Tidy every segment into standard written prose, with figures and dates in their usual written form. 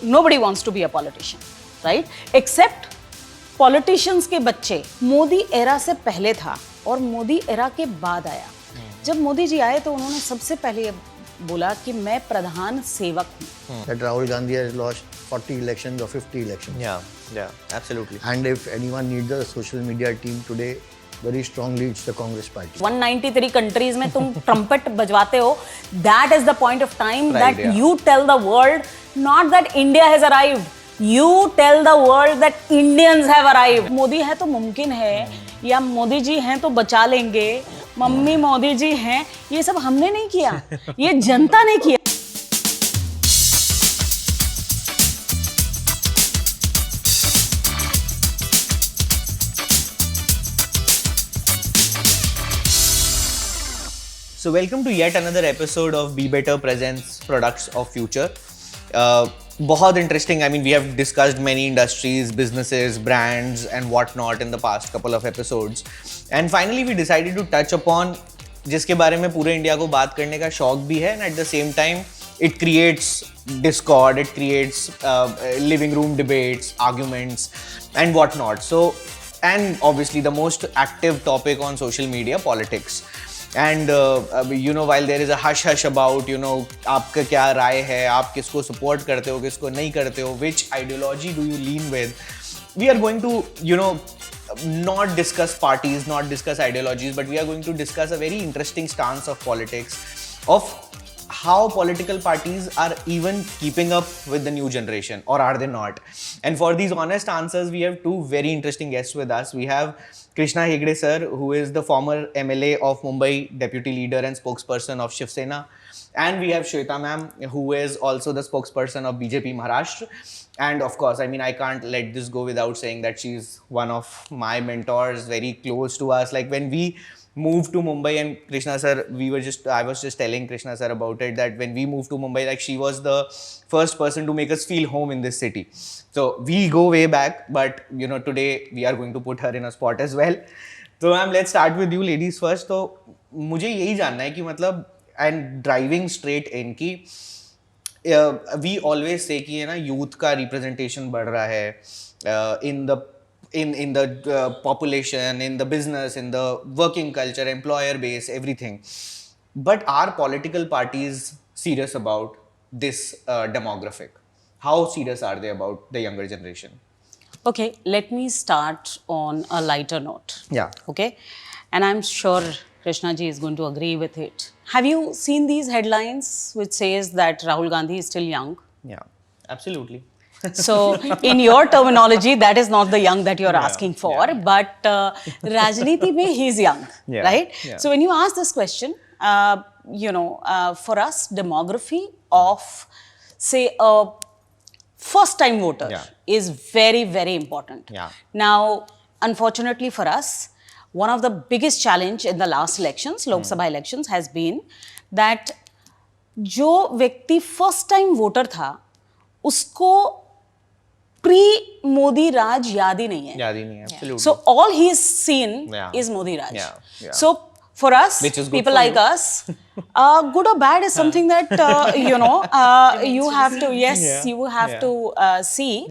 nobody wants to be a politician, right? Except politicians के बच्चे Modi era से पहले था और मोदी एरा के बाद आया। जब मोदी जी आए तो उन्होंने सबसे पहले ये बोला कि मैं प्रधान सेवक हूँ। That Rahul Gandhi has lost 40 elections or 50 elections. Yeah, absolutely. And if anyone needs a social media team today, very strongly it's the Congress party. 193 countries में तुम trumpet बजवाते हो, that is the point of time Right, that yeah. you tell the world, not that India has arrived. You tell the world that Indians have arrived. Modi है तो मुमकिन है, या मोदी जी हैं तो बचा लेंगे, मम्मी मोदी जी हैं, ये सब हमने नहीं किया, ये जनता ने किया। So welcome to yet another episode of Be Better Presents Products of Future. बहुत interesting. I mean, we have discussed many industries, businesses, brands, and whatnot in the past couple of episodes. And finally, we decided to touch upon जिसके बारे में पूरे India को बात करने का शौक भी है, and at the same time, it creates discord, it creates living room debates, arguments, and whatnot. So, and obviously the most active topic on social media, politics. And while there is a hush about आपका क्या राय है, आप किसको support करते हो, किसको नहीं करते हो, which ideology do you lean with, we are going to not discuss parties, not discuss ideologies, but we are going to discuss a very interesting stance of politics, of how political parties are even keeping up with the new generation, or are they not? And for these honest answers, we have two very interesting guests with us. We have Krishna Hegde sir, who is the former MLA of Mumbai, deputy leader and spokesperson of Shiv Sena. And we have Shweta ma'am, who is also the spokesperson of BJP Maharashtra. And of course, I mean, I can't let this go without saying that she's one of my mentors, very close to us. Like when we moved to Mumbai, and Krishna sir, I was just telling Krishna sir about it, that when we moved to Mumbai, like she was the first person to make us feel home in this city. So we go way back, but today we are going to put her in a spot as well. So ma'am, let's start with you ladies first. So मुझे यही जानना है कि मतलब, and driving straight in की we always say कि youth का representation बढ़ रहा है in the population, in the business, in the working culture, employer base, everything. But are political parties serious about this demographic? How serious are they about the younger generation? Okay, let me start on a lighter note. Yeah. Okay, and I'm sure Krishna ji is going to agree with it. Have you seen these headlines which says that Rahul Gandhi is still young? Yeah, absolutely. So, in your terminology, that is not the young that you're asking for, but Rajniti mein he's young, right? Yeah. So, when you ask this question, for us, demography of, say, a first-time voter is very, very important. Yeah. Now, unfortunately for us, one of the biggest challenge in the last elections, Lok Sabha elections, has been that जो व्यक्ति first-time voter था, उसको pre-Modi Raj याद ही नहीं है. Absolutely. So all he's seen is Modi Raj. Yeah. So for us, people like us, good or bad is something that you have to you have to see.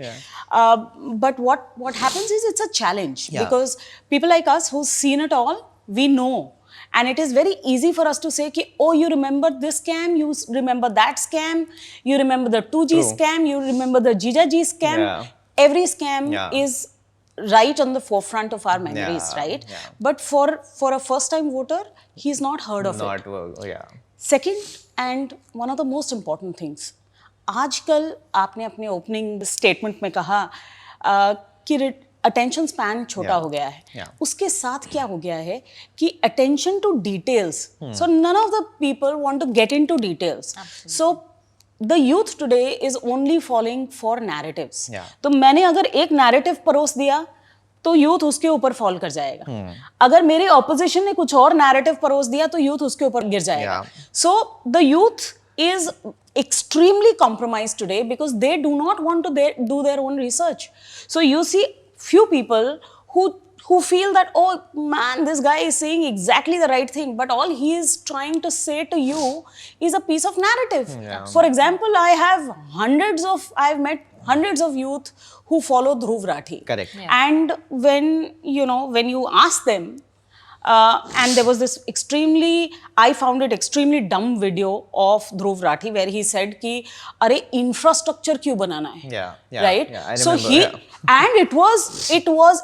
But what happens is it's a challenge because people like us who've seen it all, we know. And it is very easy for us to say, oh, you remember this scam, you remember that scam, you remember the 2G scam, you remember the Jijaji scam. Yeah. Every scam is right on the forefront of our memories, right? Yeah. But for a first-time voter, he's not heard of it. Second, and one of the most important things, आजकल आपने अपने opening statement में कहा कि attention span छोटा हो गया है. उसके साथ क्या हो गया है कि attention to details, so none of the people want to get into details. So the youth today is only following for narratives. तो मैंने अगर एक नैरेटिव परोस दिया तो यूथ उसके ऊपर फॉल कर जाएगा. अगर मेरे ऑपोजिशन ने कुछ और नैरेटिव परोस दिया तो यूथ उसके ऊपर गिर जाएगा. सो the youth is extremely compromised today because they do not want to do their own research. So you see few people who who feel that, oh man, this guy is saying exactly the right thing, but all he is trying to say to you is a piece of narrative. Yeah. For example, I've met hundreds of youth who follow Dhruv Rathi. Correct. Yeah. And when you ask them, and there was this I found it extremely dumb video of Dhruv Rathi where he said ki, "Arey infrastructure kyun banana hai?" Yeah. Right? Yeah, I So remember, and it was,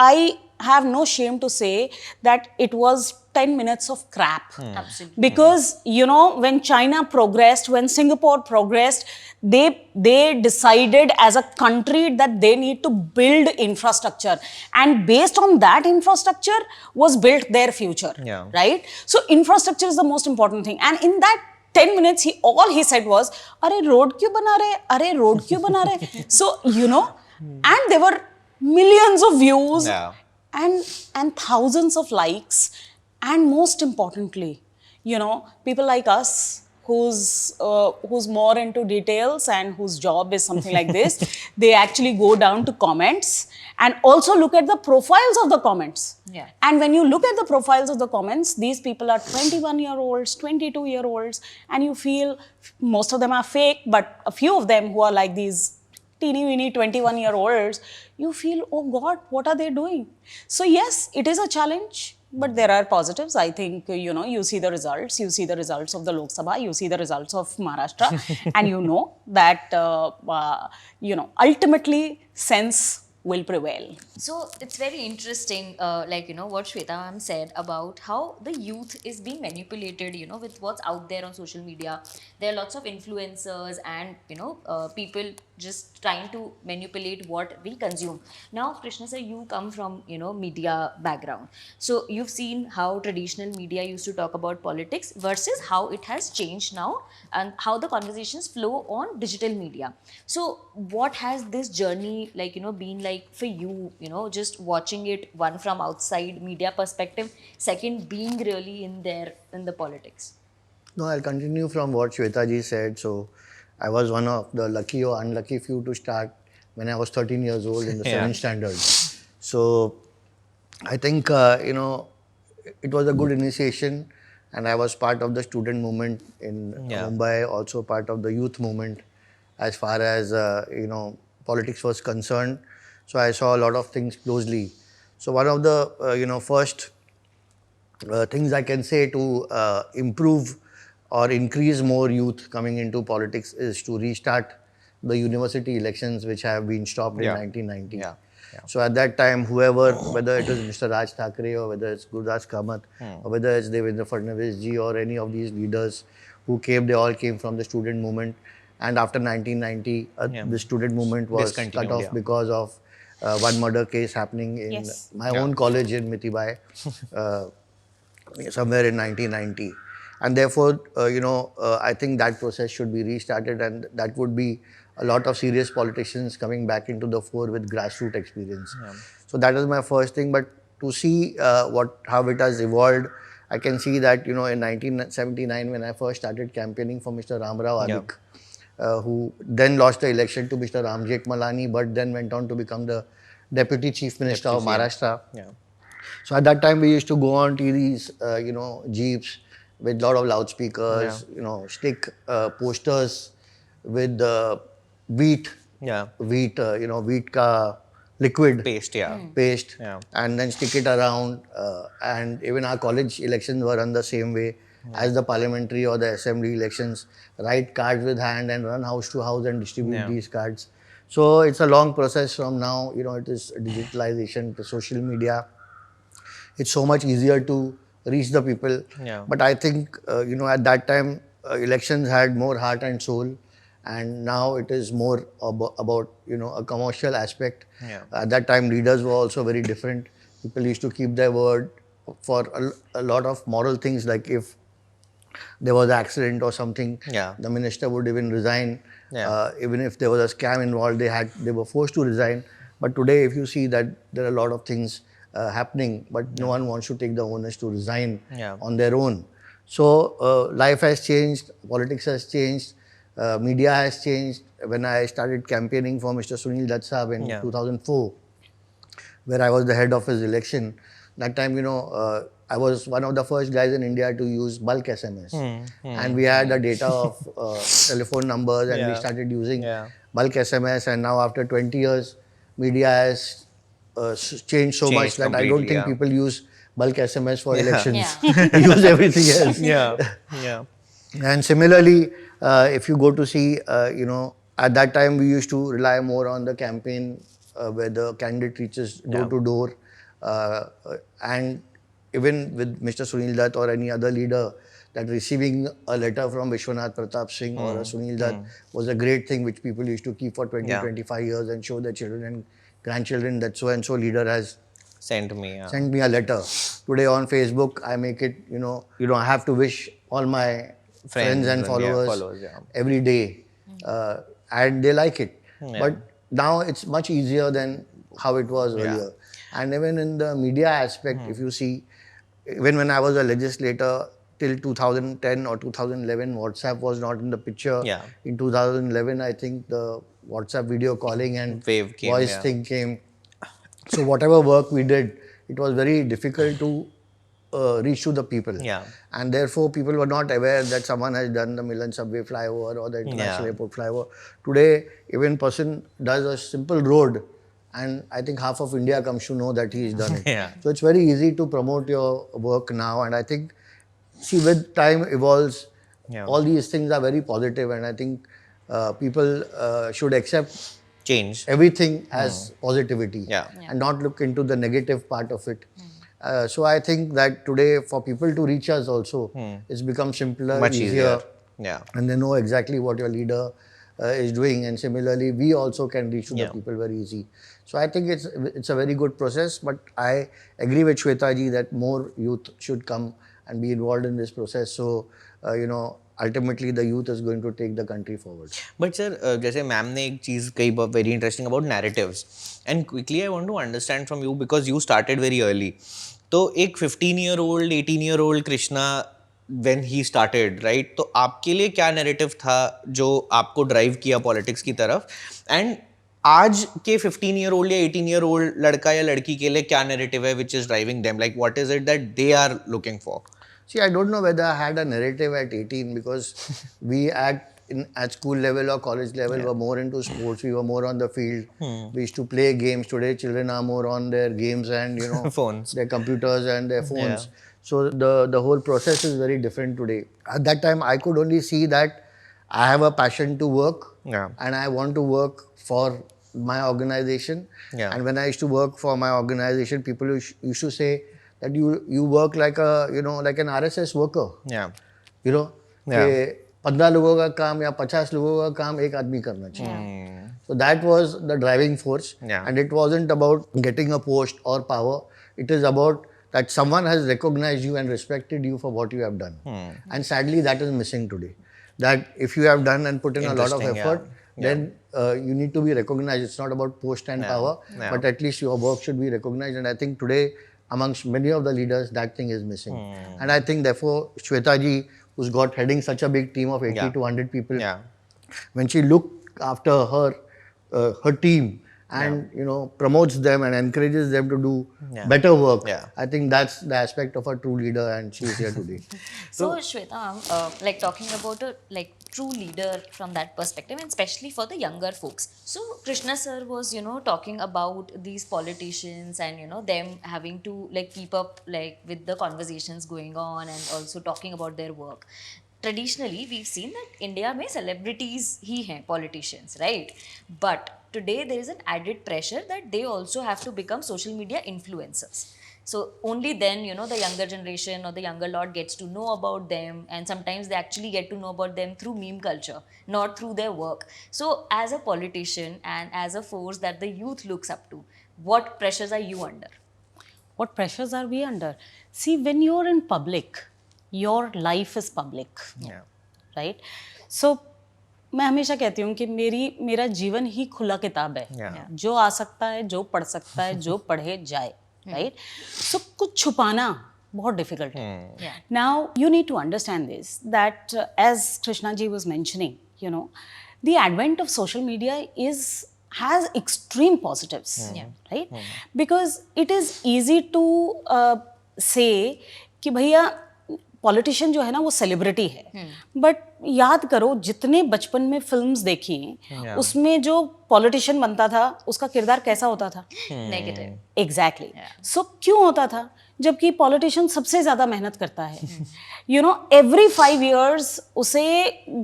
I have no shame to say that it was 10 minutes of crap. Absolutely. Because, when China progressed, when Singapore progressed, they decided as a country that they need to build infrastructure. And based on that infrastructure was built their future. Yeah. Right? So infrastructure is the most important thing. And in that 10 minutes, all he said was, "Arey road kyun bana rahe? Arey road kyun bana rahe?" So, and there were millions of views. Yeah. And thousands of likes, and most importantly, people like us who's more into details and whose job is something like this, they actually go down to comments and also look at the profiles of the comments. Yeah. And when you look at the profiles of the comments, these people are 21-year-olds, 22-year-olds, and you feel most of them are fake, but a few of them who are like these teeny-weeny 21-year-olds, you feel, oh God, what are they doing? So yes, it is a challenge, but there are positives. I think, you see the results. You see the results of the Lok Sabha. You see the results of Maharashtra. And you know that, ultimately sense will prevail. So it's very interesting, what Shweta ma'am said about how the youth is being manipulated, with what's out there on social media. There are lots of influencers and, people just trying to manipulate what we consume. Now, Krishna sir, you come from, media background. So you've seen how traditional media used to talk about politics versus how it has changed now and how the conversations flow on digital media. So what has this journey been like for you, just watching it, one from outside media perspective, second being really in there in the politics? No, I'll continue from what Shweta ji said. So I was one of the lucky or unlucky few to start when I was 13 years old in the 7th standard. So I think, it was a good initiation, and I was part of the student movement in Mumbai, also part of the youth movement as far as, politics was concerned. So I saw a lot of things closely. So one of the, first things I can say to improve or increase more youth coming into politics is to restart the university elections, which have been stopped in 1990. Yeah. So at that time, whoever, whether it was Mr. Raj Thackeray or whether it's Gurdas Kamath or whether it's Devendra Fadnavis ji or any of these leaders who came, they all came from the student movement. And after 1990, the student movement was cut off because of one murder case happening in my own college in Mitibai somewhere in 1990. And therefore, I think that process should be restarted, and that would be a lot of serious politicians coming back into the fore with grassroots experience. So that is my first thing. But to see how it has evolved, I can see that, in 1979, when I first started campaigning for Mr. Ramrao Adik, who then lost the election to Mr. Ram Jethmalani, but then went on to become the Deputy Chief Minister of Maharashtra. So at that time, we used to go on to these, jeeps with a lot of loudspeakers, stick posters with wheat, wheat ka liquid paste, paste, and then stick it around. And even our college elections were run the same way as the parliamentary or the assembly elections. Write cards with hand and run house to house and distribute these cards. So it's a long process from now. It is digitalization, the social media. It's so much easier to reach the people. But I think, at that time, elections had more heart and soul. And now it is more about, a commercial aspect. At that time, leaders were also very different. People used to keep their word for a lot of moral things, like if there was an accident or something, the minister would even resign. Even if there was a scam involved, they were forced to resign. But today, if you see that there are a lot of things happening, but no one wants to take the onus to resign on their own. So life has changed, politics has changed, media has changed. When I started campaigning for Mr. Sunil Dutt Sahab in 2004, where I was the head of his election. That time, I was one of the first guys in India to use bulk SMS. And we had the data of telephone numbers, and we started using bulk SMS. And now after 20 years, media has changed so much that I don't think people use bulk SMS for elections. They use everything else. Yeah. And similarly, if you go to see, at that time we used to rely more on the campaign where the candidate reaches door to door. And even with Mr. Sunil Dutt or any other leader, that receiving a letter from Vishwanath Pratap Singh or a Sunil Dutt was a great thing which people used to keep for 25 years and show their children and grandchildren that so and so leader has sent me a letter. Today on Facebook, I make it, I have to wish all my friends and followers every day. And they like it. But now it's much easier than how it was earlier. And even in the media aspect, if you see, even when I was a legislator till 2010 or 2011, WhatsApp was not in the picture. In 2011, I think the WhatsApp video calling and voice thing came. So whatever work we did, it was very difficult to reach to the people. And therefore, people were not aware that someone has done the Milan Subway flyover or the International Airport flyover. Today, even person does a simple road, and I think half of India comes to know that he has done it. So it's very easy to promote your work now. And I think, with time evolves, all these things are very positive. And I think people should accept change everything as positivity and not look into the negative part of it. So I think that today for people to reach us also, it's become simpler, much easier. And they know exactly what your leader is doing. And similarly, we also can reach to the people very easy. So I think it's a very good process. But I agree with Shweta ji that more youth should come and be involved in this process. So, ultimately the youth is going to take the country forward. But sir, जैसे ma'am ने एक चीज़ कही very interesting about narratives. And quickly I want to understand from you, because you started very early. तो एक 15-year-old, 18-year-old Krishna, when he started, right? तो आपके लिए क्या narrative था जो आपको drive किया politics की तरफ? And आज के 15-year-old या 18-year-old लड़का या लड़की के लिए क्या narrative है which is driving them? Like what is it that they are looking for? See, I don't know whether I had a narrative at 18, because we at school level or college level were more into sports. We were more on the field. We used to play games. Today, children are more on their games and phones, their computers and their phones. So the whole process is very different today. At that time, I could only see that I have a passion to work and I want to work for my organization. And when I used to work for my organization, people used to say that you work like like an RSS worker. 15 लोगों का काम या 50 लोगों का काम एक आदमी करना चाहिए. So that was the driving force. And it wasn't about getting a post or power. It is about that someone has recognized you and respected you for what you have done. And sadly, that is missing today. That if you have done and put in a lot of effort, then you need to be recognized. It's not about post and power, but at least your work should be recognized. And I think today, amongst many of the leaders, that thing is missing. And I think therefore, Shweta ji, who's got heading such a big team of 80 to 100 people, when she looked after her team and promotes them and encourages them to do better work, I think that's the aspect of a true leader, and she is here today. So Shweta, like talking about a true leader from that perspective, and especially for the younger folks. So Krishna sir was talking about these politicians and them having to keep up with the conversations going on and also talking about their work. Traditionally, we've seen that India mein celebrities ही हैं, politicians, right? But today there is an added pressure that they also have to become social media influencers. So only then, the younger generation or the younger lot gets to know about them, and sometimes they actually get to know about them through meme culture, not through their work. So as a politician and as a force that the youth looks up to, what pressures are you under? What pressures are we under? See, when you're in public, your life is public, right? So मैं हमेशा कहती हूँ कि मेरा जीवन ही खुला किताब है. जो आ सकता है, जो पढ़ सकता है, जो पढ़े जाए, right? So कुछ छुपाना बहुत difficult है. Now you need to understand this, that as Krishna ji was mentioning, the advent of social media is has extreme positives, right? Because it is easy to say कि भैया politician जो है ना वो सेलिब्रिटी है, but याद करो जितने बचपन में फिल्म्स देखी हैं उसमें जो पॉलिटिशियन बनता था उसका किरदार कैसा होता था? नेगेटिव. एग्जैक्टली. सो क्यों होता था? जबकि पॉलिटिशियन सबसे ज्यादा मेहनत करता है. यू नो, एवरी 5 years उसे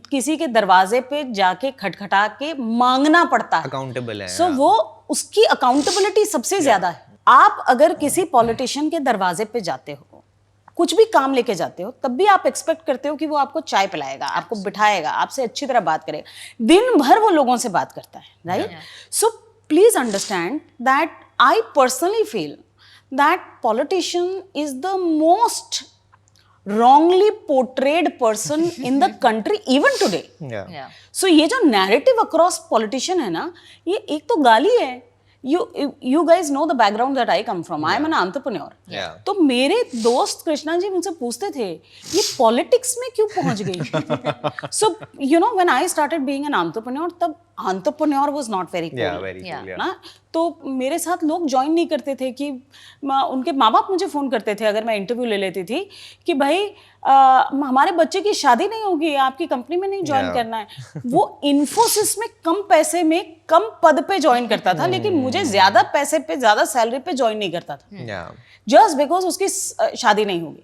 किसी के दरवाजे पे जाके खटखटा के मांगना पड़ता है. अकाउंटेबल है. सो वो उसकी अकाउंटेबिलिटी सबसे ज्यादा है. आप अगर किसी पॉलिटिशियन के दरवाजे पे जाते हो, कुछ भी काम लेके जाते हो, तब भी आप एक्सपेक्ट करते हो कि वो आपको चाय पिलाएगा, आपको बिठाएगा, आपसे अच्छी तरह बात करेगा. दिन भर वो लोगों से बात करता है, right? So please understand that I personally feel that politician is the most wrongly portrayed person in the country even today. Yeah. So ये जो narrative across politician है ना, ये एक तो गाली है. You guys know the background that I come from. I am an entrepreneur. Yeah. तो मेरे दोस्त कृष्णा जी मुझसे पूछते थे ये पॉलिटिक्स में क्यों पहुंच गई? So you know when I started being an entrepreneur, तब entrepreneur was not very cool. Yeah, very cool. Yeah. ना, तो मेरे साथ लोग ज्वाइन नहीं करते थे कि उनके माँ बाप मुझे फ़ोन करते थे अगर मैं इंटरव्यू ले लेती थी कि भाई हमारे बच्चे की शादी नहीं होगी, आपकी कंपनी में नहीं ज्वाइन करना है. वो इन्फोसिस में कम पैसे में कम पद पे ज्वाइन करता था, लेकिन मुझे ज़्यादा पैसे पे ज़्यादा सैलरी पे ज्वाइन नहीं करता था, जस्ट बिकॉज उसकी शादी नहीं होगी.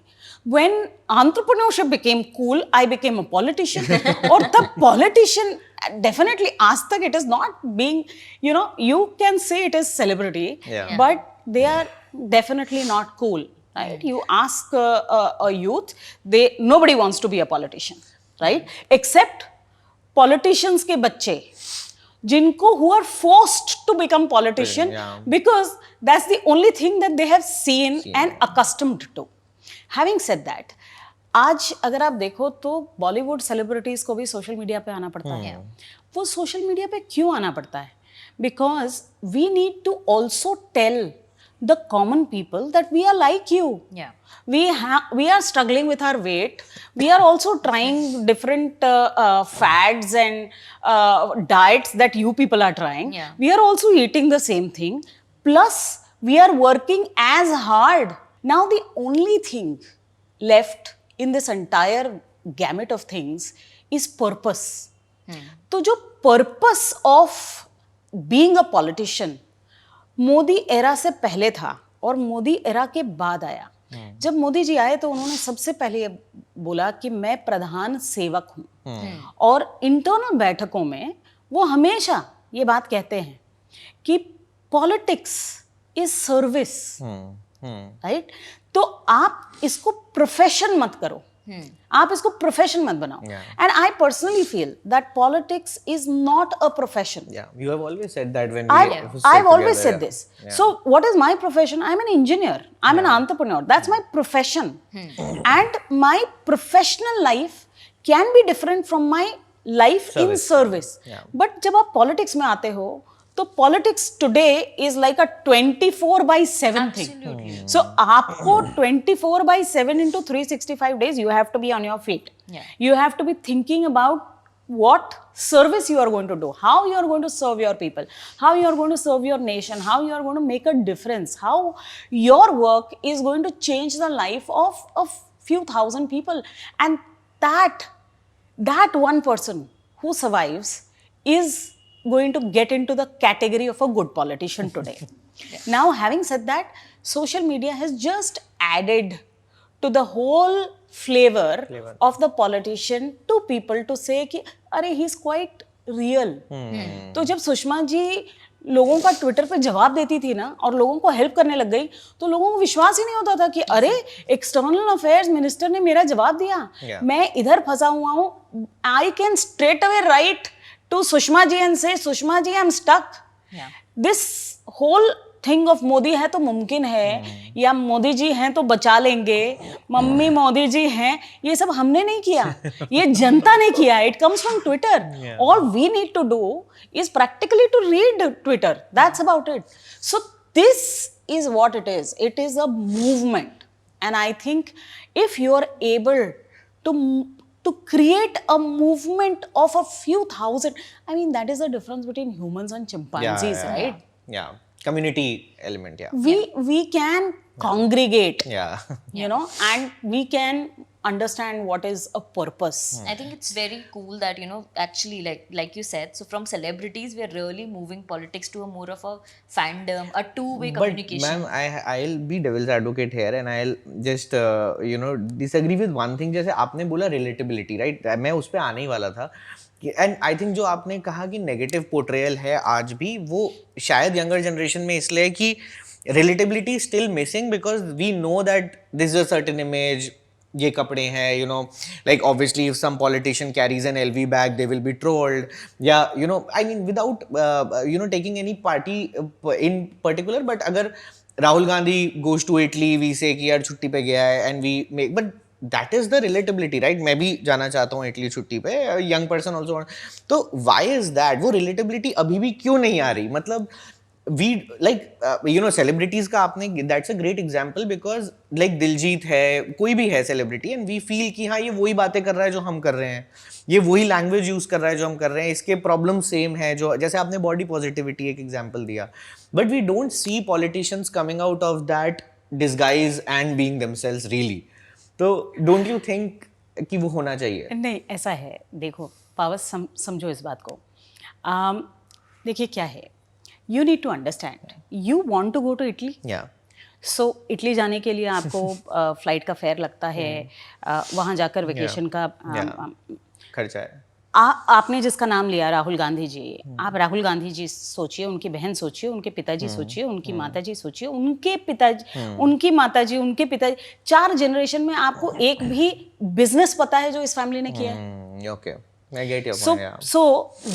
When entrepreneurship became cool, I became a politician. और तब politician definitely आज तक it is not being, you know, you can say it is celebrity, but they are definitely not cool, right? You ask a youth, nobody wants to be a politician, right? Except politicians के बच्चे जिनको who are forced to become politician because that's the only thing that they have seen and accustomed to. Having said that, आज अगर आप देखो तो Bollywood celebrities को भी सोशल मीडिया पे आना पड़ता है. वो सोशल मीडिया पे क्यों आना पड़ता है? Because we need to also tell the common people that we are like you. We are struggling with our weight. We are also trying different fads and diets that you people are trying. We are also eating the same thing. Plus, we are working as hard. Now the only thing left in this entire gamut of things is purpose. तो जो purpose of being a politician Modi era से पहले था और Modi era के बाद आया. जब मोदी जी आए तो उन्होंने सबसे पहले ये बोला कि मैं प्रधान सेवक हूँ, और इंटरनल बैठकों में वो हमेशा ये बात कहते हैं कि पॉलिटिक्स इज सर्विस, राइट? तो आप इसको प्रोफेशन मत करो, आप इसको प्रोफेशन मत बनाओ. And I personally feel that politics is not a profession. You have always said that when I've always said this. So what is my profession? I'm an engineer. I'm an entrepreneur. That's my profession. And my professional life can be different from my life in service. But जब आप politics में आते हो तो politics today is like a 24/7 thing. So आपको 24/7 into 365 days you have to be on your feet. You have to be thinking about what service you are going to do, how you are going to serve your people, how you are going to serve your nation, how you are going to make a difference, how your work is going to change the life of a few thousand people. And that one person who survives is going to get into the category of a good politician today. Now, having said that, social media has just added to the whole flavor of the politician to people to say कि अरे he is quite real. तो जब सुषमा जी लोगों का Twitter पे जवाब देती थी ना और लोगों को हेल्प करने लग गई तो लोगों को विश्वास ही नहीं होता था कि अरे एक्सटर्नल अफेयर्स मिनिस्टर ने मेरा जवाब दिया, मैं इधर फंसा हुआ हूँ. I can straight away right to Sushma ji and say, Sushma ji, I'm stuck. This whole thing of Modi है तो मुमकिन है, या मोदी जी हैं तो बचा लेंगे, मम्मी मोदी जी हैं, ये सब हमने नहीं किया, ये जनता ने किया. It comes from Twitter. All we need to do is practically to read Twitter. That's about it. So this is what it is. It is a movement. And I think if you are able to to create a movement of a few thousand. I mean, that is the difference between humans and chimpanzees, right? Yeah. Community element, yeah. We can congregate, Yeah. you know, and we can understand what is a purpose. I think it's very cool that, you know, actually, like you said, so from celebrities, we're really moving politics to a more of a fandom, a two-way communication. But ma'am, I'll be devil's advocate here and I'll just you know disagree with one thing. जैसे आपने बोला relatability, right? मैं उस पे आने ही वाला था. And I think जो आपने कहा कि नेगेटिव पोर्ट्रेयल है आज भी, वो शायद यंगर जनरेशन में इसलिए कि relatability still missing because we know that this is a certain image, ये कपड़े हैं, you know, like obviously if some politician carries an LV bag they will be trolled, या you know I mean without you know taking any party in particular, but अगर Rahul Gandhi goes to Italy, we say कि यार छुट्टी पे गया है and we make, but that is the relatability, right? मैं भी जाना चाहता हूँ इटली छुट्टी पे, यंग पर्सन ऑल्सो, तो व्हाई इज दैट? वो रिलेटेबिलिटी अभी भी क्यों नहीं आ रही? मतलब we like you know celebrities का आपने, that's a great example because like Diljit है, कोई भी है सेलिब्रिटी, एंड वी फील कि हाँ ये वही बातें कर रहा है जो हम कर रहे हैं, ये वही लैंग्वेज यूज कर रहा है जो हम कर रहे हैं, इसके प्रॉब्लम सेम है, जो जैसे आपने बॉडी पॉजिटिविटी एक एग्जांपल दिया, but we don't see politicians coming out of that disguise and being themselves really. तो डोंट यू थिंक कि वो होना चाहिए? नहीं, ऐसा है, देखो पावर, समझो इस बात को. देखिए क्या है, you need to understand, you want to go to Italy, so Italy जाने के लिए आपको फ्लाइट का फेयर लगता है, वहाँ जाकर वेकेशन का खर्चा है. आपने जिसका नाम लिया राहुल गांधी जी, आप राहुल गांधी जी सोचिए, उनकी बहन सोचिए, उनके पिताजी सोचिए, उनकी माताजी सोचिए, उनके पिताजी, उनकी माताजी, उनके पिताजी, 4 जनरेशन में आपको एक भी बिजनेस पता है जो इस फैमिली ने किया है? Okay, I get your point. Yeah. So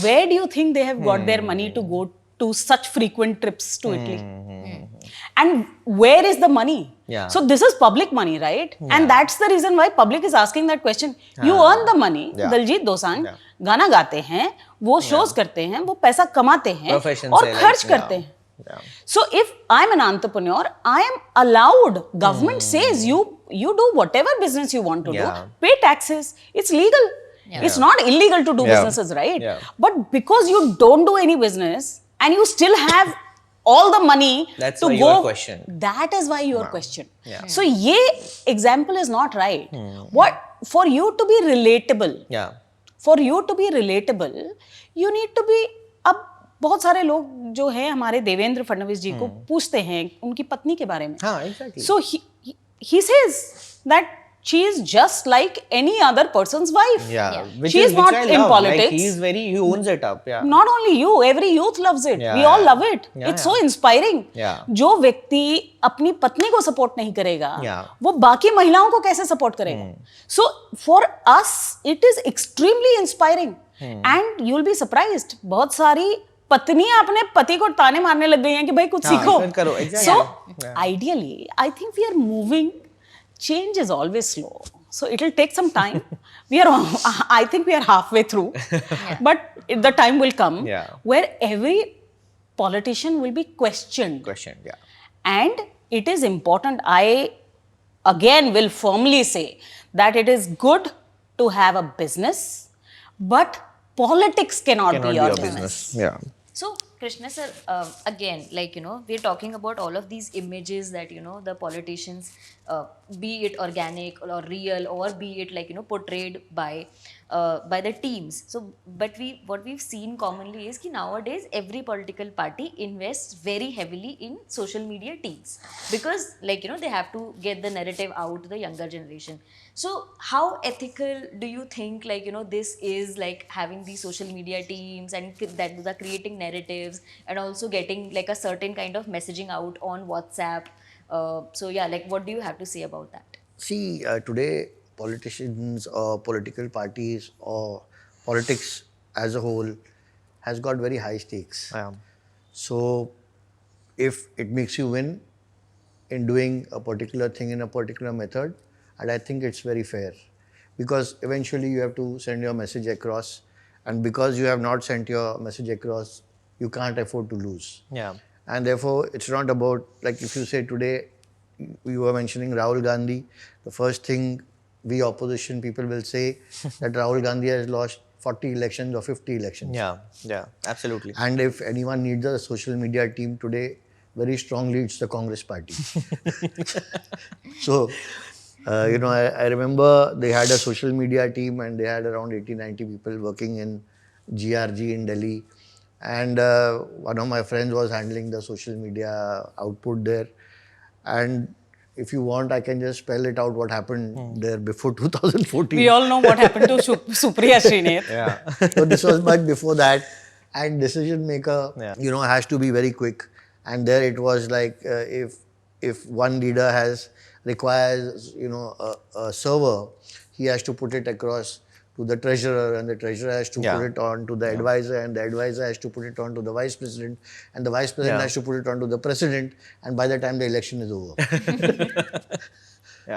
where do you think they have got their money to go to such frequent trips to Italy? And where is the money? Yeah. So this is public money, right? And that's the reason why public is asking that question. You earn the money. Diljit Dosanjh गाना गाते हैं, वो shows करते हैं, वो पैसा कमाते हैं और खर्च करते हैं. So if I'm an entrepreneur, I am allowed. Government says you do whatever business you want to do. Pay taxes. It's legal. It's not illegal to do businesses, right? But because you don't do any business and you still have all the money that's to why go, your question. that is why your question. So ये example is not right. What for you to be relatable? For you to be relatable, you need to be. अब बहुत सारे लोग जो हैं हमारे देवेंद्र फडणवीस जी को पूछते हैं उनकी पत्नी के बारे में. हाँ, exactly. So he says that she is just like any other person's wife. She is not in politics. Like he owns it up. Not only you, every youth loves it. We all love it. It's so inspiring. जो व्यक्ति अपनी पत्नी को support नहीं करेगा, वो बाकी महिलाओं को कैसे सपोर्ट करेगा? So for us, it is extremely inspiring. And you'll be surprised. बहुत सारी पत्नियां अपने पति को ताने मारने लग गई हैं कि भाई कुछ सीखो. So ideally, I think we are moving. Change is always slow, so it will take some time. I think we are halfway through, but the time will come where every politician will be questioned. And it is important. I again will firmly say that it is good to have a business, but politics cannot be your business. So Krishna sir, again, like, you know, we're talking about all of these images that, you know, the politicians, be it organic or real, or be it like, you know, portrayed by the teams. So, but what we've seen commonly is that nowadays every political party invests very heavily in social media teams, because like, you know, they have to get the narrative out to the younger generation. So how ethical do you think, like, you know, this is, like having these social media teams and that are creating narratives and also getting like a certain kind of messaging out on WhatsApp? So yeah, like what do you have to say about that? See, today politicians or political parties or politics as a whole has got very high stakes. So if it makes you win in doing a particular thing in a particular method, and I think it's very fair, because eventually you have to send your message across, and because you have not sent your message across, you can't afford to lose. And therefore it's not about, like if you say today, you were mentioning Rahul Gandhi, the first thing we opposition people will say that Rahul Gandhi has lost 40 elections or 50 elections. Yeah, absolutely. And if anyone needs a social media team today, very strongly it's the Congress party. So, I remember they had a social media team and they had around 80-90 people working in GRG in Delhi. And one of my friends was handling the social media output there. And if you want, I can just spell it out what happened there before 2014. We all know what happened to Supriya Srinath. Yeah. So this was much before that. And decision maker, has to be very quick. And there it was like if one leader requires a server, he has to put it across to the treasurer, and the treasurer has to put it on to the advisor, and the advisor has to put it on to the vice president, and the vice president has to put it on to the president, and by the time the election is over.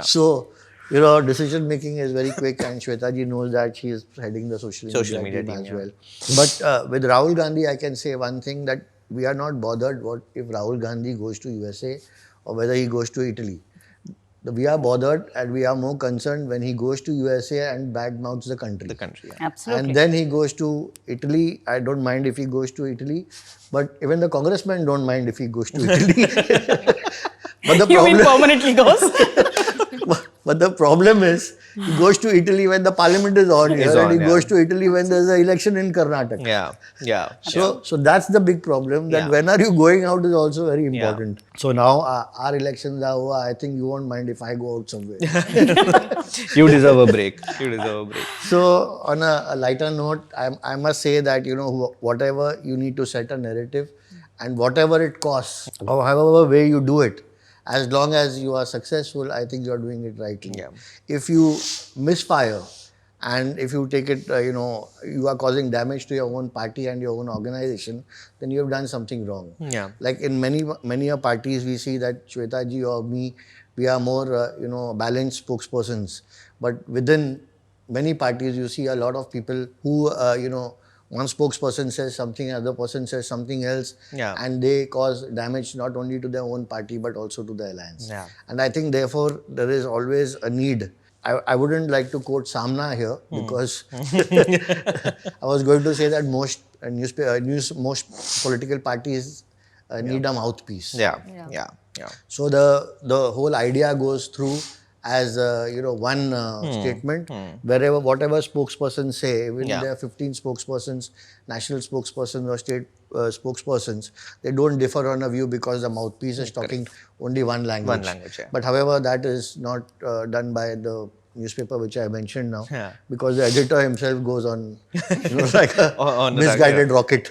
So, decision making is very quick, and Shweta ji knows that. She is heading the social media team as well. But with Rahul Gandhi, I can say one thing, that we are not bothered what if Rahul Gandhi goes to USA or whether he goes to Italy. We are bothered and we are more concerned when he goes to USA and badmouths the country. Absolutely. And then he goes to Italy. I don't mind if he goes to Italy, but even the congressmen don't mind if he goes to Italy. But the You mean permanently goes? But the problem is, he goes to Italy when the parliament is on here, and he goes to Italy when there's an election in Karnataka. So that's the big problem, that when are you going out is also very important. So now our elections are over. I think you won't mind if I go out somewhere. You deserve a break. So on a lighter note, I must say that, whatever you need to set a narrative, and whatever it costs, or however way you do it, as long as you are successful, I think you are doing it rightly. If you misfire and if you take it, you are causing damage to your own party and your own organization, then you have done something wrong. Like in many parties, we see that Shweta ji or me, we are more, balanced spokespersons. But within many parties, you see a lot of people who, one spokesperson says something, another person says something else, and they cause damage not only to their own party but also to the alliance. And I think therefore there is always a need. I wouldn't like to quote Samna here because I was going to say that most political parties need a mouthpiece. So the whole idea goes through as one statement, whatever spokespersons say, even there are 15 spokespersons, national spokespersons or state spokespersons, they don't differ on a view because the mouthpiece is talking only one language. But however, that is not done by the newspaper which I mentioned now, because the editor himself goes on like a misguided rocket.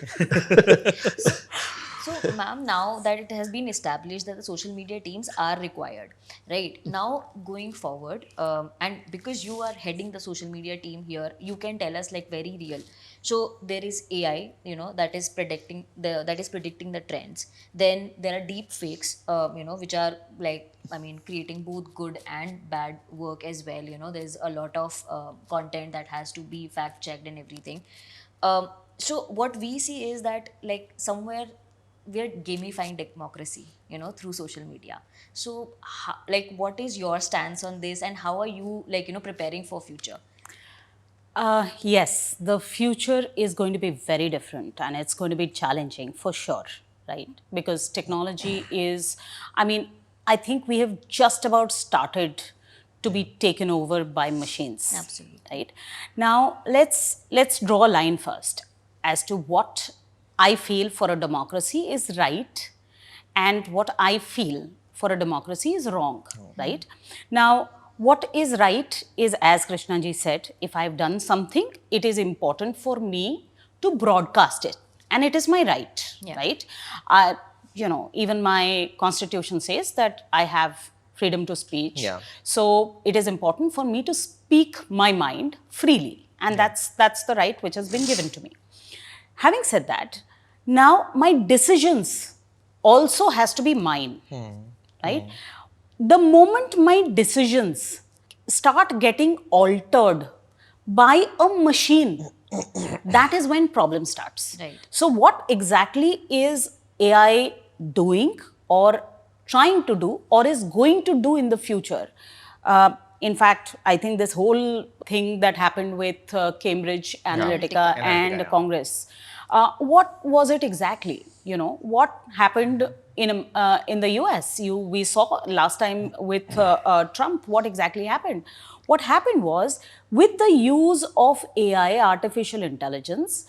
So, ma'am, now that it has been established that the social media teams are required, right? Now, going forward, and because you are heading the social media team here, you can tell us like very real. So there is AI, that is predicting the trends. Then there are deep fakes, which are creating both good and bad work as well. There's a lot of content that has to be fact checked and everything. So what we see is that like somewhere we are gamifying democracy, through social media. So, what is your stance on this, and how are you, preparing for future? Yes, the future is going to be very different, and it's going to be challenging for sure, right? Because technology is, I think we have just about started to be taken over by machines. Absolutely. Right? Now, let's draw a line first as to what I feel for a democracy is right and what I feel for a democracy is wrong, right? Now, what is right is, as Krishna ji said, if I've done something, it is important for me to broadcast it, and it is my right, right? Even my constitution says that I have freedom to speech. So it is important for me to speak my mind freely, and that's the right which has been given to me. Having said that, now my decisions also has to be mine, right? The moment my decisions start getting altered by a machine, that is when problem starts. Right. So what exactly is AI doing or trying to do or is going to do in the future? in fact, I think this whole thing that happened with Cambridge Analytica and Congress, what was it exactly? You know, what happened in the US? We saw last time with Trump, what exactly happened? What happened was, with the use of AI, artificial intelligence,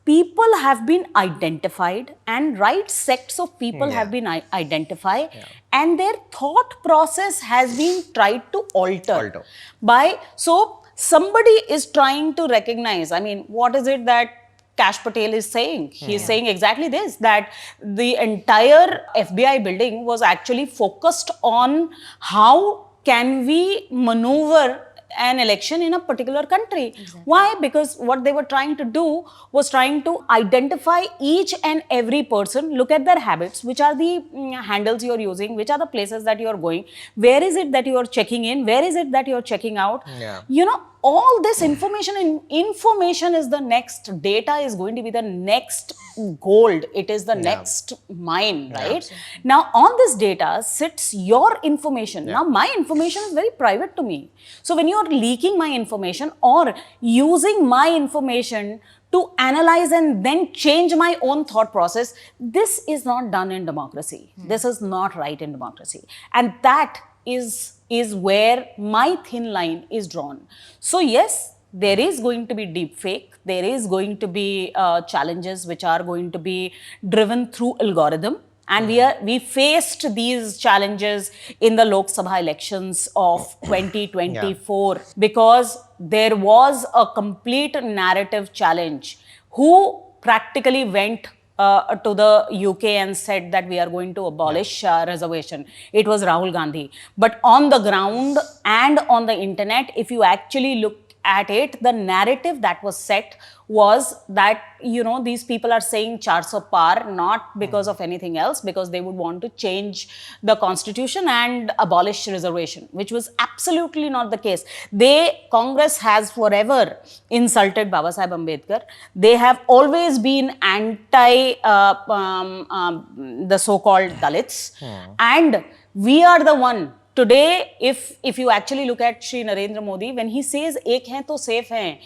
people have been identified, and right sects of people have been identified, and their thought process has been tried to alter. So somebody is trying to recognize, I mean, what is it that Kash Patel is saying? He's saying exactly this, that the entire FBI building was actually focused on how can we maneuver an election in a particular country. Exactly. Why? Because what they were trying to do was trying to identify each and every person, look at their habits, which are the handles you're using, which are the places that you're going, where is it that you're checking in, where is it that you're checking out. You know, all this information is the next, data is going to be the next gold. It is the next mine, right? Now, on this data sits your information. Now, my information is very private to me. So, when you're leaking my information or using my information to analyze and then change my own thought process, this is not done in democracy. This is not right in democracy. And that is where my thin line is drawn. So yes, there is going to be deep fake. There is going to be challenges which are going to be driven through algorithm. And we faced these challenges in the Lok Sabha elections of 2024 because there was a complete narrative challenge. Who practically went to the UK and said that we are going to abolish reservation? It was Rahul Gandhi. But on the ground and on the internet, if you actually look at it, the narrative that was set was that, you know, these people are saying 400 par, not because of anything else, because they would want to change the constitution and abolish reservation, which was absolutely not the case. Congress has forever insulted Babasaheb Ambedkar. They have always been anti the so-called Dalits. And we are the one. Today, if you actually look at Shri Narendra Modi, when he says "ek hain to safe hain,"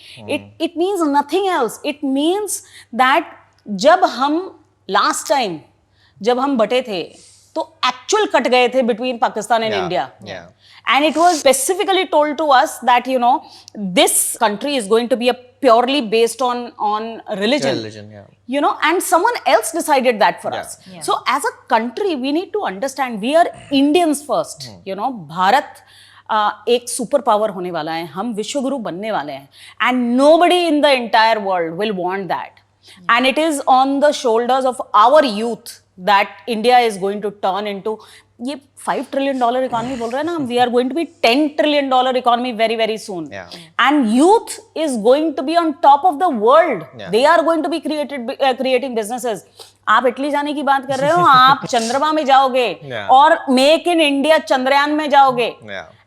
it means nothing else. It means that जब हम last time जब हम बटे थे, तो actual cut गए थे between Pakistan and India. And it was specifically told to us that, you know, this country is going to be purely based on religion. You know, and someone else decided that for us. So as a country, we need to understand we are Indians first. You know, Bharat एक super power होने वाला है, हम विश्वगुरु बनने वाले हैं, and nobody in the entire world will want that. And it is on the shoulders of our youth that India is going to turn into ये $5 trillion economy बोल रहे हैं ना, we are going to be $10 trillion economy very, very soon. And youth is going to be on top of the world. They are going to be creating businesses. आप Italy जाने की बात कर रहे हो, आप चंद्रमा में जाओगे और मेक इन इंडिया चंद्रयान में जाओगे.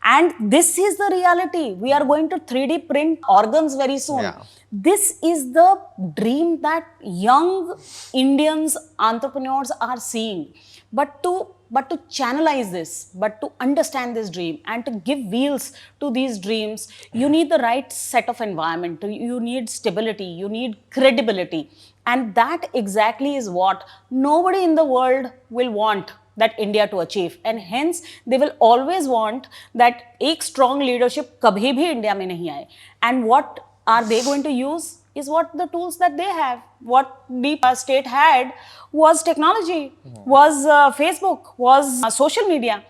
And this is the reality. We are going to 3D print organs very soon. This is the dream that young Indians, entrepreneurs are seeing. But to channelize this, but to understand this dream and to give wheels to these dreams, you need the right set of environment. You need stability, you need credibility. And that exactly is what nobody in the world will want that India to achieve. And hence, they will always want that एक strong leadership कभी भी India में नहीं आए. And what are they going to use is what the tools that they have. What the state had was technology, was Facebook, was social media.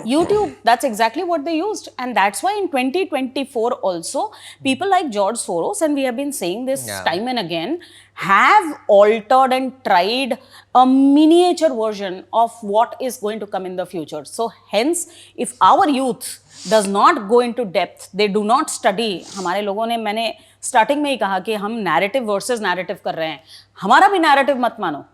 YouTube, that's exactly what they used. And that's why in 2024 also, people like George Soros, and we have been saying this time and again, have altered and tried a miniature version of what is going to come in the future. So hence, if our youth does not go into depth, they do not study. हमारे लोगों ने, मैंने starting में ही कहा कि हम narrative versus narrative कर रहे हैं. हमारा भी narrative मत मानो.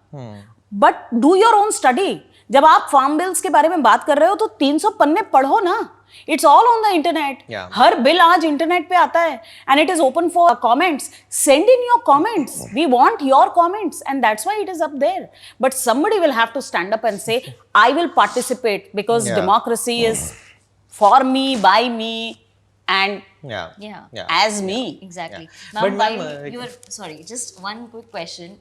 But do your own study. जब आप फार्म बिल्स के बारे में बात कर रहे हो तो 300 पन्ने पढ़ो ना. It's all on the internet. Her bill आज इंटरनेट पे आता है. And it is open for comments. Send in your comments. We want your comments. And that's why it is up there. But somebody will have to stand up and say, I will participate because democracy is for me, by me, and Yeah. as me. Exactly. Yeah. Now, But ma'am, while you are sorry, just one quick question.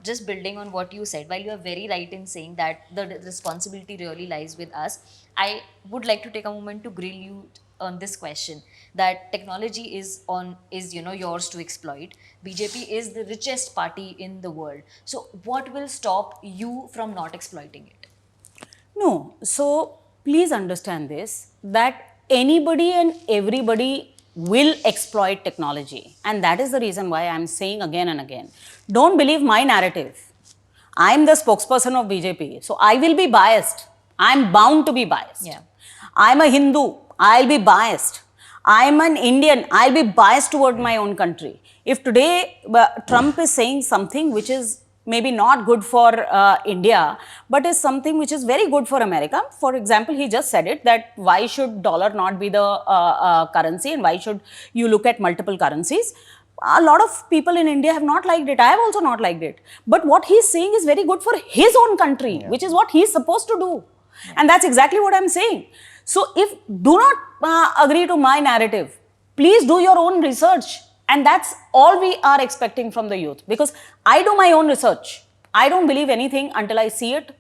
Just building on what you said, while you are very right in saying that the responsibility really lies with us, I would like to take a moment to grill you on this question. That technology is yours to exploit. BJP is the richest party in the world. So, what will stop you from not exploiting it? No, so please understand this, that anybody and everybody will exploit technology. And that is the reason why I'm saying again and again, don't believe my narrative. I'm the spokesperson of BJP, so I will be biased. I'm bound to be biased. Yeah. I'm a Hindu, I'll be biased. I'm an Indian, I'll be biased toward my own country. If today Trump is saying something which is maybe not good for India, but is something which is very good for America. For example, he just said it, that why should dollar not be the currency, and why should you look at multiple currencies? A lot of people in India have not liked it. I have also not liked it. But what he's saying is very good for his own country, which is what he's supposed to do. And that's exactly what I'm saying. So if do not agree to my narrative, please do your own research. And that's all we are expecting from the youth, because I do my own research. I don't believe anything until I see it.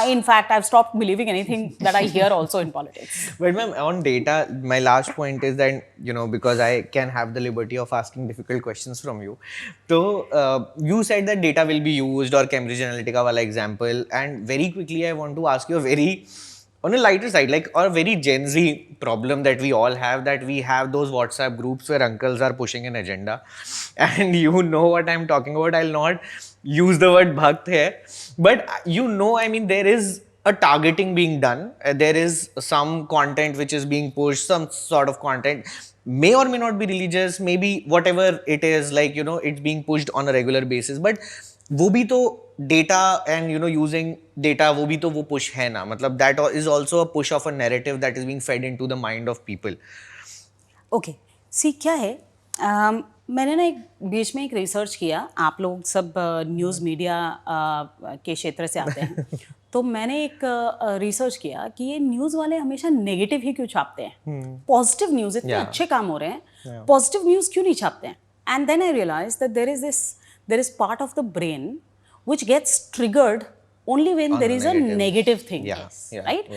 In fact, I've stopped believing anything that I hear also in politics. But ma'am, on data, my last point is that, because I can have the liberty of asking difficult questions from you. So, you said that data will be used, or Cambridge Analytica wala example. And very quickly, I want to ask you on a lighter side, like, or a very Gen Z problem that we all have, that we have those WhatsApp groups where uncles are pushing an agenda. And you know what I'm talking about. I'll not use the word bhakt here. But I mean, there is a targeting being done. There is some content which is being pushed, some sort of content. May or may not be religious, maybe whatever it is, like, it's being pushed on a regular basis. But वो भी तो data and using data, वो भी तो वो push है ना, मतलब that is also a push of a narrative that is being fed into the mind of people. Okay, see क्या है, मैंने ना एक बीच में एक रिसर्च किया, आप लोग सब न्यूज़ मीडिया के क्षेत्र से आते हैं, तो मैंने एक रिसर्च किया कि ये न्यूज़ वाले हमेशा नेगेटिव ही क्यों छापते हैं, पॉजिटिव न्यूज़ इतने अच्छे काम हो रहे हैं, पॉजिटिव न्यूज़ क्यों नहीं छापते हैं. And then I realise that there is part of the brain which gets triggered only when there is a negative thing, right?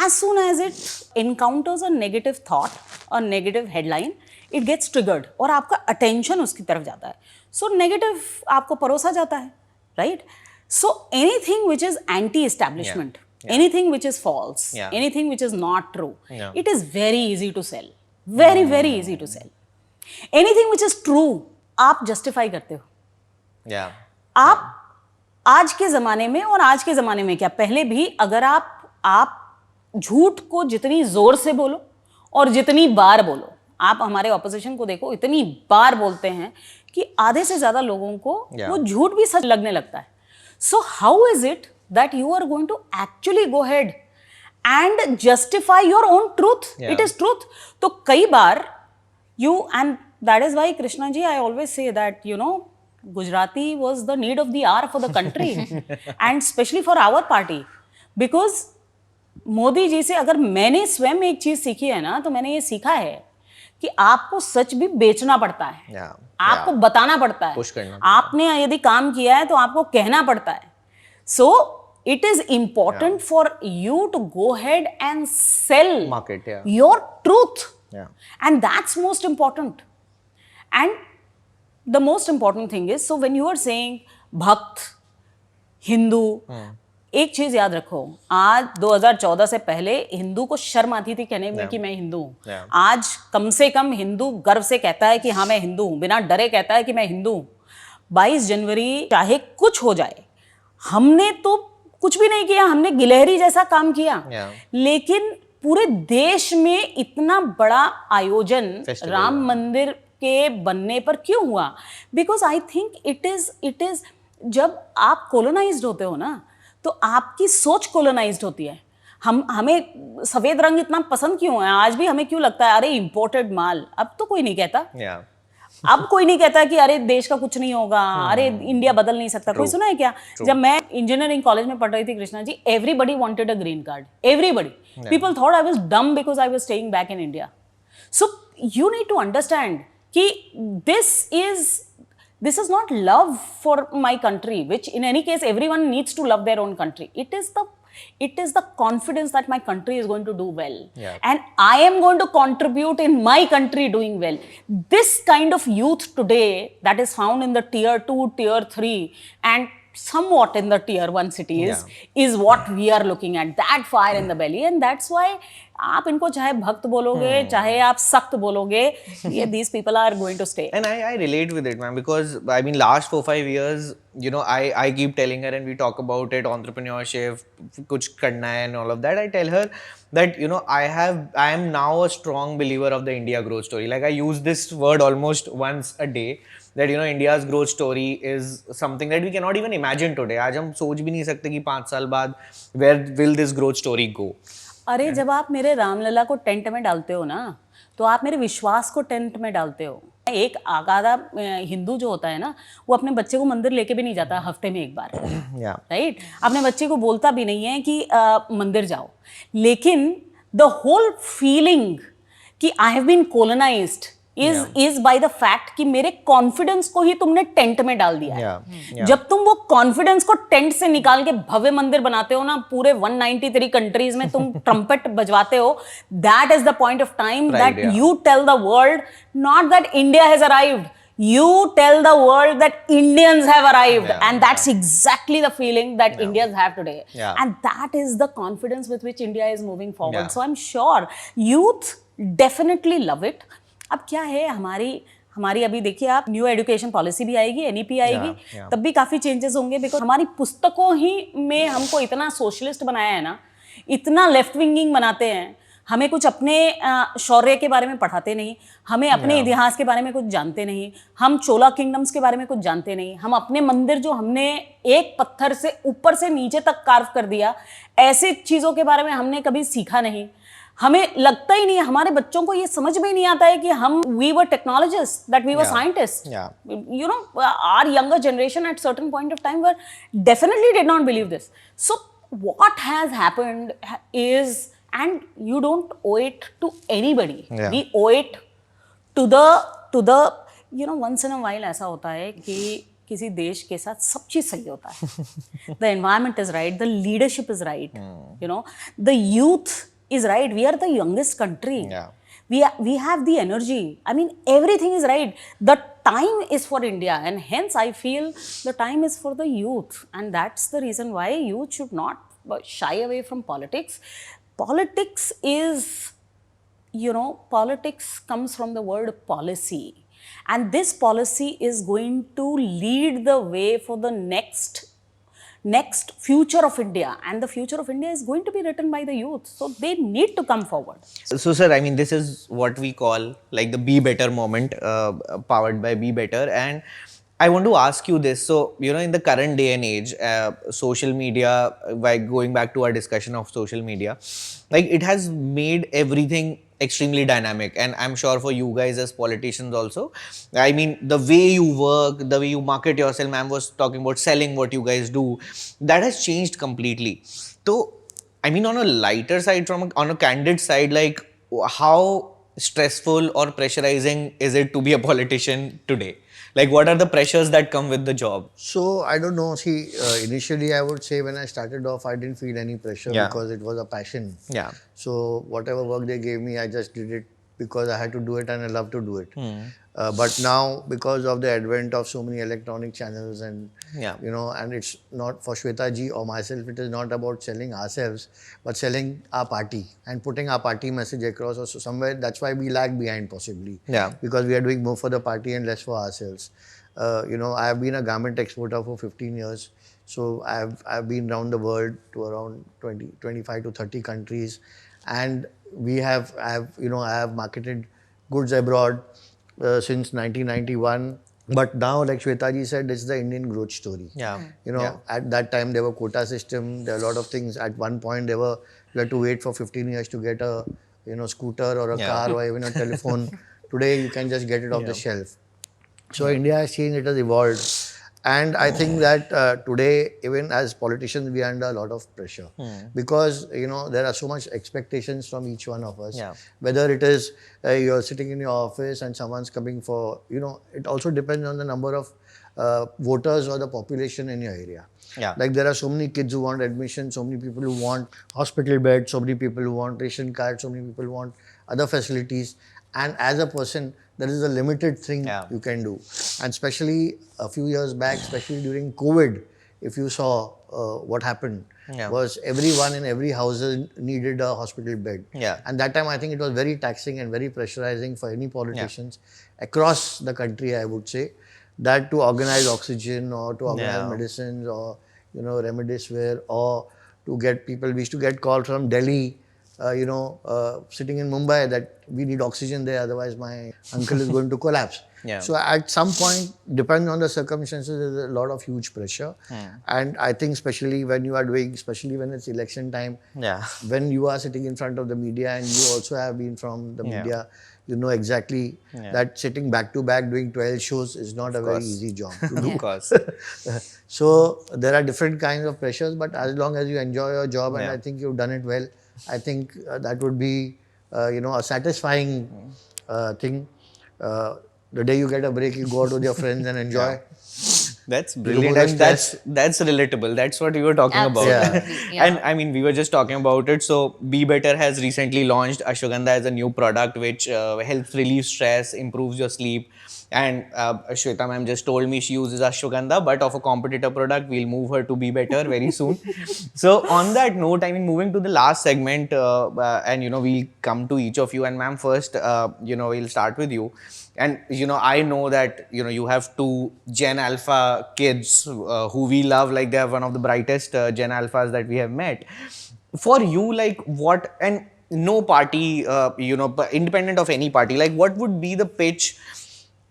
As soon as it encounters a negative thought or negative headline, it gets triggered और आपका attention उसकी तरफ जाता है. So negative आपको परोसा जाता है, right? So anything which is anti-establishment, anything which is false, anything which is not true, it is very easy to sell. Very, very easy to sell. Anything which is true, आप justify करते हो. आप आज के ज़माने में, और आज के ज़माने में क्या, पहले भी, अगर आप झूठ को जितनी ज़ोर से बोलो और जितनी बार बोलो, आप हमारे ऑपोजिशन को देखो, इतनी बार बोलते हैं कि आधे से ज़्यादा लोगों को वो झूठ भी सच लगने लगता है. So how is it that you are going to actually go head and justify your own truth? It is truth. तो कई बार and that is why Krishna ji, I always say that Gujarati was the need of the hour for the country and especially for our party, because Modi ji से अगर मैंने स्वयं एक चीज सीखी है ना, तो मैंने ये सीखा है कि आपको सच भी बेचना पड़ता है, आपको बताना पड़ता है, आपने यदि काम किया है तो आपको कहना पड़ता है. So it is important for you to go ahead and sell your truth, and that's most important. And the most important thing is, so when you are saying भक्त, हिंदू, एक चीज याद रखो, आज 2014 से पहले हिंदू को शर्म आती थी कहने में कि मैं हिंदू हूँ. आज कम से कम हिंदू गर्व से कहता है कि हाँ मैं हिंदू हूँ, बिना डरे कहता है कि मैं हिंदू हूँ. 22 जनवरी चाहे कुछ हो जाए, हमने तो कुछ भी नहीं किया, हमने गिलहरी जैसा काम किया, लेकिन पूरे देश में इतना बड़ा आयोजन राम मंदिर के बनने पर क्यों हुआ? Because I think it is जब आप कोलोनाइज्ड होते हो ना, तो आपकी सोच कोलोनाइज्ड होती है. हमें सफेद रंग इतना पसंद क्यों है? आज भी हमें क्यों लगता है अरे इंपोर्टेड माल? अब तो कोई नहीं कहता. अब कोई नहीं कहता कि अरे देश का कुछ नहीं होगा, अरे इंडिया बदल नहीं सकता. कोई सुना है क्या? जब मैं इंजीनियरिंग कॉलेज में पढ़ रही थी Krishna ji, everybody wanted a green card. Everybody. People thought I was dumb because I was staying back in India. So you need to understand कि this is not love for my country, which in any case everyone needs to love their own country. It is the confidence that my country is going to do well, and I am going to contribute in my country doing well. This kind of youth today that is found in the tier 2, tier 3 and somewhat in the tier 1 cities is what we are looking at, that fire in the belly. And that's why आप इनको चाहे भक्त बोलोगे, चाहे आप सख्त बोलोगे, these people are going to stay. And I relate with it, man, because I mean last 4-5 years, you know, I keep telling her and we talk about it, entrepreneurship, kuch karna hai and all of that. I tell her that, you know, I am now a strong believer of the India growth story. Like I use this word almost once a day, that, you know, India's growth story is something that we cannot even imagine today. आज हम सोच भी नहीं सकते कि 5 साल बाद where will this growth story go. अरे जब आप मेरे रामलला को टेंट में डालते हो ना, तो आप मेरे विश्वास को टेंट में डालते हो. एक आगादा हिंदू जो होता है ना, वो अपने बच्चे को मंदिर लेके भी नहीं जाता हफ्ते में एक बार, राइट? अपने बच्चे को बोलता भी नहीं है कि मंदिर जाओ. लेकिन द होल फीलिंग कि I have been colonised is by the fact कि मेरे कॉन्फिडेंस को ही तुमने टेंट में डाल दिया है. जब तुम वो कॉन्फिडेंस को टेंट से निकाल के भव्य मंदिर बनाते हो ना, पूरे 193 कंट्रीज में तुम ट्रम्पेट बजवाते हो, that is the point of time that you tell the world not that India has arrived, you tell the world that Indians have arrived, and that's exactly the feeling that Indians have today, and that is the confidence with which India is moving forward. So I'm sure youth definitely love it. अब क्या है, हमारी अभी देखिए आप, new education policy भी आएगी, NEP आएगी, तब भी काफ़ी चेंजेस होंगे, बिकॉज हमारी पुस्तकों ही में हमको इतना सोशलिस्ट बनाया है ना, इतना लेफ्ट विंगिंग बनाते हैं, हमें कुछ अपने शौर्य के बारे में पढ़ाते नहीं, हमें अपने इतिहास के बारे में कुछ जानते नहीं, हम चोला किंगडम्स के बारे में कुछ जानते नहीं, हम अपने मंदिर जो हमने एक पत्थर से ऊपर से नीचे तक कार्व कर दिया, ऐसी चीज़ों के बारे में हमने कभी सीखा नहीं. हमें लगता ही नहीं है, हमारे बच्चों को ये समझ में ही नहीं आता है कि हम we were technologist, that we were scientist. You know, our younger generation at certain point of time were definitely did not believe this. So what has happened is, and you don't owe it to anybody. We owe it to the you know, once in a while ऐसा होता है कि किसी देश के साथ सब चीज़ सही होता है. The environment is right, the leadership is right, you know, the youth is right. We are the youngest country. We have the energy. I mean, everything is right. The time is for India, and hence I feel the time is for the youth, and that's the reason why youth should not shy away from politics. Politics is, you know, politics comes from the word policy, and this policy is going to lead the way for the next future of India, and the future of India is going to be written by the youth, so they need to come forward. So sir, I mean, this is what we call like the Be Better moment, powered by Be Better. And I want to ask you this. So, you know, in the current day and age, social media, by going back to our discussion of social media, like it has made everything extremely dynamic, and I'm sure for you guys as politicians also, I mean, the way you work, the way you market yourself, ma'am was talking about selling what you guys do, that has changed completely. So, I mean, on a lighter side, on a candid side, like how stressful or pressurizing is it to be a politician today? Like, what are the pressures that come with the job? So, I don't know. See, initially, I would say when I started off, I didn't feel any pressure because it was a passion. So, whatever work they gave me, I just did it because I had to do it and I love to do it. But now, because of the advent of so many electronic channels and, you know, and it's not for Shweta ji or myself, it is not about selling ourselves, but selling our party and putting our party message across. Or so somewhere, that's why we lag behind possibly. Because we are doing more for the party and less for ourselves. You know, I have been a garment exporter for 15 years. So I've been around the world to around 25 to 30 countries. And I have marketed goods abroad since 1991. But now, like Shweta ji said, it's the Indian growth story. You know, at that time there were quota system, there are a lot of things. At one point you had to wait for 15 years to get a, you know, scooter or a car or even a telephone. Today you can just get it off the shelf. So India has changed, it has evolved. And I think that today, even as politicians, we are under a lot of pressure because, there are so much expectations from each one of us. Yeah. Whether it is you're sitting in your office and someone's coming for, it also depends on the number of voters or the population in your area. Yeah. Like there are so many kids who want admission, so many people who want hospital beds, so many people who want ration cards, so many people who want other facilities. And as a person, there is a limited thing you can do. And especially a few years back, especially during COVID, if you saw what happened, was everyone in every house needed a hospital bed. Yeah. And that time, I think it was very taxing and very pressurizing for any politicians across the country, I would say, that to organize oxygen or to organize medicines or, remdesivir, or to get people. We used to get calls from Delhi, sitting in Mumbai, that we need oxygen there, otherwise my uncle is going to collapse. Yeah. So at some point, depending on the circumstances, there's a lot of huge pressure. And I think especially when it's election time, when you are sitting in front of the media and you also have been from the media, you know exactly that sitting back to back doing 12 shows is not a very easy job to do. Of course. So there are different kinds of pressures, but as long as you enjoy your job and I think you've done it well, I think that would be, a satisfying thing. The day you get a break, you go out with your friends and enjoy. That's brilliant. And that's relatable. That's what we were talking about. Absolutely. And I mean, we were just talking about it. So Be Better has recently launched Ashwagandha as a new product which helps relieve stress, improves your sleep. And Shweta ma'am just told me she uses Ashwagandha, but of a competitor product, we'll move her to Be Better very soon. So on that note, I mean, moving to the last segment, and we'll come to each of you. And ma'am, first, we'll start with you. And I know that you have two Gen Alpha kids who we love, like they are one of the brightest Gen Alphas that we have met. For you, like what, and no party, independent of any party, like what would be the pitch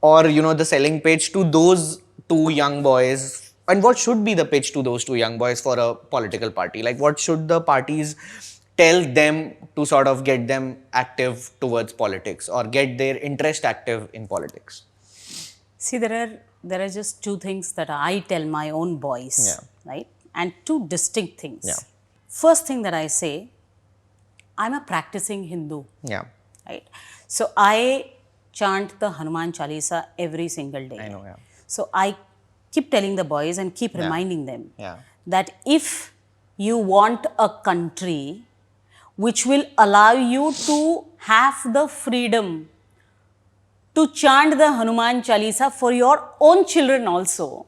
or the selling pitch to those two young boys, and what should be the pitch to those two young boys for a political party? Like what should the parties tell them to sort of get them active towards politics or get their interest active in politics? See, there are just two things that I tell my own boys, right? And two distinct things. Yeah. First thing that I say, I'm a practicing Hindu. Yeah. Right? So I chant the Hanuman Chalisa every single day. I know, yeah. So I keep telling the boys and keep reminding them that if you want a country which will allow you to have the freedom to chant the Hanuman Chalisa for your own children also,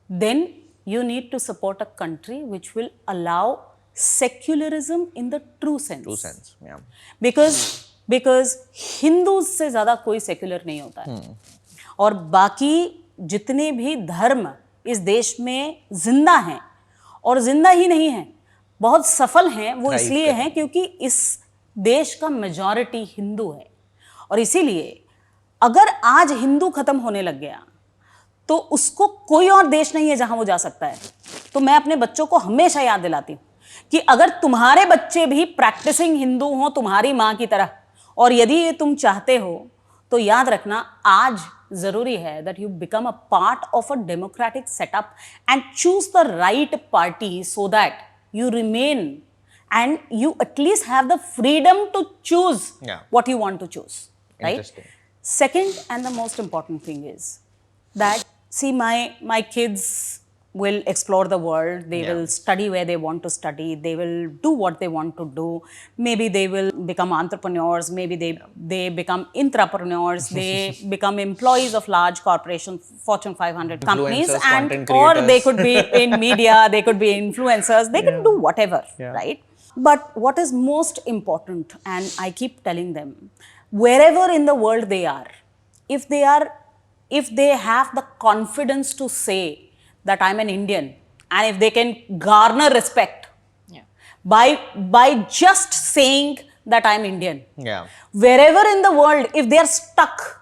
then you need to support a country which will allow secularism in the true sense. True sense, yeah. Because Hindus से ज़्यादा कोई secular नहीं होता है. और बाकी जितने भी धर्म इस देश में जिंदा हैं और जिंदा ही नहीं हैं, बहुत सफल हैं, वो इसलिए हैं क्योंकि इस देश का मेजॉरिटी हिंदू है. और इसीलिए अगर आज हिंदू खत्म होने लग गया तो उसको कोई और देश नहीं है जहां वो जा सकता है. तो मैं अपने बच्चों को हमेशा याद दिलाती हूं कि अगर तुम्हारे बच्चे भी प्रैक्टिसिंग हिंदू हों तुम्हारी मां की तरह, और यदि ये तुम चाहते हो तो याद रखना आज जरूरी है that you become a part of a democratic setup and choose the right party so that you remain and you at least have the freedom to choose what you want to choose, right? Second and the most important thing is that, see, my kids will explore the world, they will study where they want to study, they will do what they want to do, maybe they will become entrepreneurs, maybe they become intrapreneurs, they become employees of large corporations, Fortune 500 companies, and or they could be in media, they could be influencers, they can do whatever, right? But what is most important, and I keep telling them, wherever in the world they are, if they have the confidence to say that I'm an Indian, and if they can garner respect by just saying that I'm Indian, wherever in the world, if they are stuck,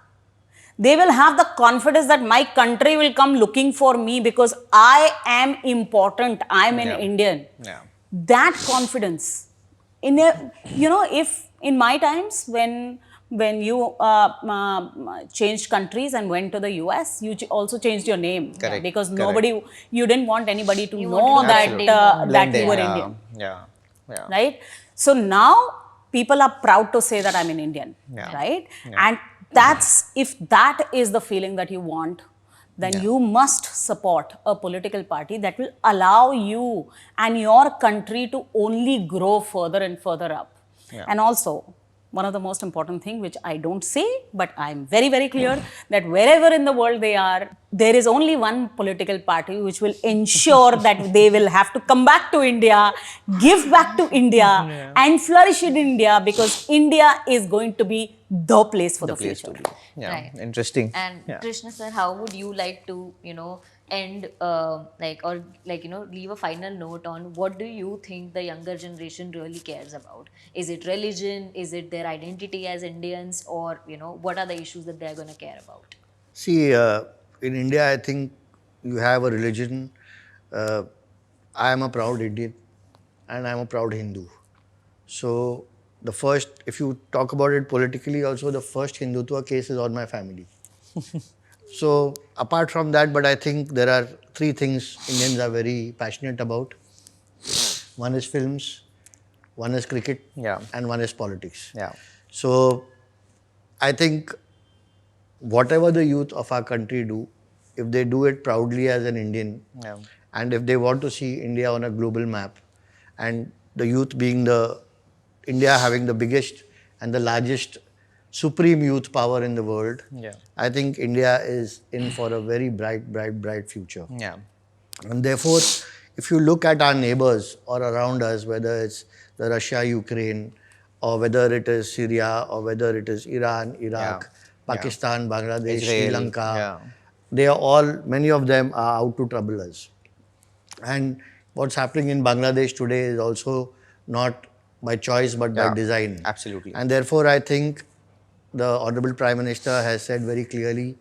they will have the confidence that my country will come looking for me because I am important, I'm an Indian. That confidence, if in my times when when you changed countries and went to the US, you also changed your name. Correct. Because Correct. you didn't want anybody to You know wanted to that, blend in. that Blend you in, were yeah. Indian. Yeah. Yeah. Right? So now people are proud to say that I'm an Indian. Yeah. Right? Yeah. And if that is the feeling that you want, then you must support a political party that will allow you and your country to only grow further and further up. Yeah. And also, one of the most important thing which I don't say, but I'm very, very clear that wherever in the world they are, there is only one political party which will ensure that they will have to come back to India, give back to India, and flourish in India, because India is going to be the place for the Place future. to be. Yeah. Right. Interesting. And Yeah. Krishna sir, how would you like to, end leave a final note on what do you think the younger generation really cares about? Is it religion? Is it their identity as Indians? Or, what are the issues that they're going to care about? See, in India, I think you have a religion. I am a proud Indian and I am a proud Hindu. So, the first, if you talk about it politically, also the first Hindutva case is on my family. So, apart from that, but I think there are three things Indians are very passionate about. One is films, one is cricket, Yeah. and one is politics. Yeah. So, I think whatever the youth of our country do, if they do it proudly as an Indian, Yeah. and if they want to see India on a global map, and the youth being India having the biggest and the largest supreme youth power in the world, Yeah. I think India is in for a very bright future. Yeah. And therefore, if you look at our neighbors or around us, whether it's the Russia, Ukraine, or whether it is Syria, or whether it is Iran, Iraq, Pakistan, Bangladesh, Sri Israel, Lanka, yeah. they are all, many of them are out to trouble us. And what's happening in Bangladesh today is also not by choice but by Yeah, design. absolutely. And therefore, I think the Honorable Prime Minister has said very clearly,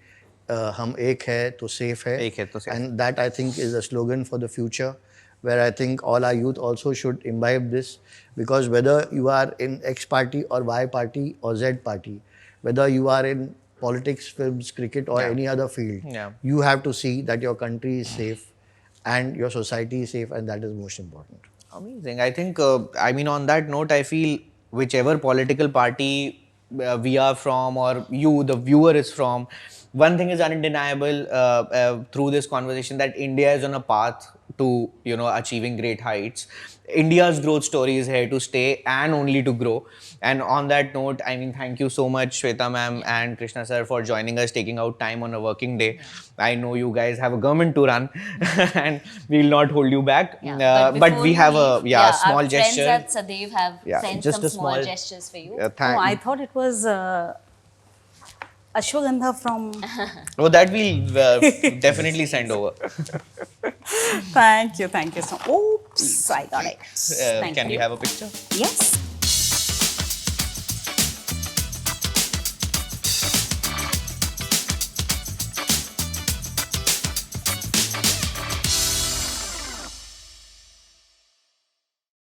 "Hum ek hai to safe hai." Ek hai to safe. And that, I think, is a slogan for the future, where I think all our youth also should imbibe this, because whether you are in X party or Y party or Z party, whether you are in politics, films, cricket, or any other field, you have to see that your country is safe and your society is safe, and that is most important. Amazing. I think, on that note, I feel whichever political party we are from, or you, the viewer, is from, one thing is undeniable through this conversation, that India is on a path to, achieving great heights. India's growth story is here to stay and only to grow. And on that note, thank you so much, Shweta ma'am and Krishna sir, for joining us, taking out time on a working day. I know you guys have a government to run and we'll not hold you back. But we have a small our gesture. friends at Sadev have sent just some a small small gestures for you. Oh, I thought it was Ashwagandha from... Oh, that we'll definitely send over. Thank you so much. Oops, I got it. Thank Can we you. have a picture? Yes.